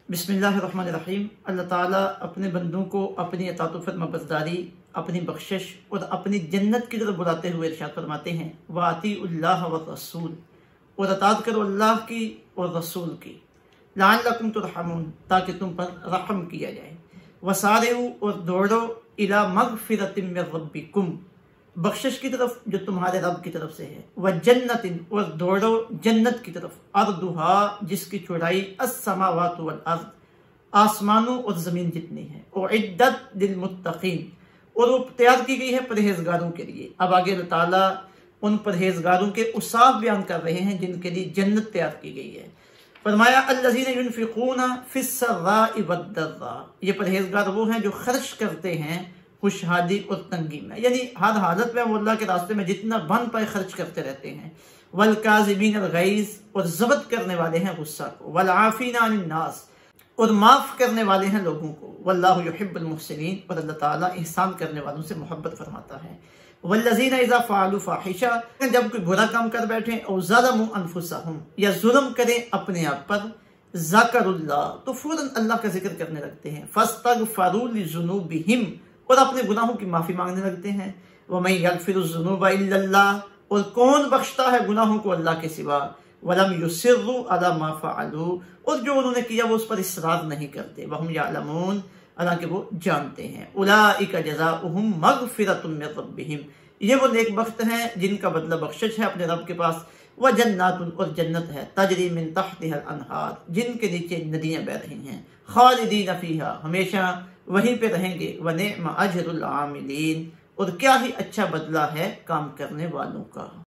बिस्मिल्लाहिर्रहमानिर्रहीम। अल्लाह ताला अपने बंदों को अपनी अतात व फरमाबरदारी, अपनी बख्शिश और अपनी जन्नत की तरफ बुलाते हुए इरशाद फरमाते हैं, वातीउल्लाह व रसूल, और अतात करो अल्लाह की और रसूल की, लअल्लकुम तुरहमून, ताकि तुम पर रहम किया जाए। वसारिउ, और दौड़ो, इला मगफिरतिम मिर रब्बिकुम, बख्शिश की तरफ जो तुम्हारे रब की तरफ से है। व जन्नतिन, और दौड़ो जन्नत की तरफ, अर्दुहा, जिसकी चौड़ाई अस्समावातु वल अर्द, आसमानों और जमीन जितनी है। उइद्दत लिलमुत्तकीन, और वो तैयार की गई है परहेजगारों के लिए। अब आगे अल्लाह ताला उन परहेजगारों के उसाफ बयान कर रहे हैं जिनके लिए जन्नत तैयार की गई है। फरमाया अल्लज़ीना युनफिकूना फिस्सर्राइ वद्दर्रा, ये परहेजगार वो हैं जो खर्च करते हैं खुशहाली और तंगी में, यानी हर हालत में वो अल्लाह के रास्ते में जितना बन पाए खर्च करते रहते हैं। वल काज़िमीन अल गैज़, और ज़ब्त करने वाले हैं गुस्सा को। वल आफ़ीना अनिन नास, और माफ़ करने वाले हैं लोगों को। वल्लाहु युहिब्बुल मुहसिनीन, और अल्लाह ताला एहसान करने वालों से मोहब्बत फरमाता है। वल्लज़ीना इज़ा फ़अलू फ़ाहिशा, जब कोई बुरा काम कर बैठे, और ज़लमू अनफुसहुम, या जुल्म करें अपने आप पर, ज़करुल्लाह, तो फौरन अल्लाह का जिक्र करने लगते हैं। फ़स्तग़फ़रू लिज़ुनूबिहिम, और अपने गुनाहों की माफ़ी मांगने लगते हैं। वमन यग़फ़िरुज़्ज़ुनूबा इल्लल्लाह, और कौन बख्शता है गुनाहों को अल्लाह के सिवा। वलम युसिर्रू अला मा फ़अलू, और जो उन्होंने किया वो उस पर इसरार नहीं करते। वहुम यअलमून, हालांकि वो जानते हैं। उलाइका जज़ाउहुम मग़फ़िरतुम मिर रब्बिहिम, ये वो नेकबख्त हैं जिनका बदला बख्शिश है अपने रब के पास। व जन्नातुन, और जन्नत है, तजरी मिन तहतिहल अनहार, जिनके नीचे नदियां बह रही हैं। खालिदीन फीहा, हमेशा वहीं पे रहेंगे। व निअम अजरुल आमिलीन, और क्या ही अच्छा बदला है काम करने वालों का।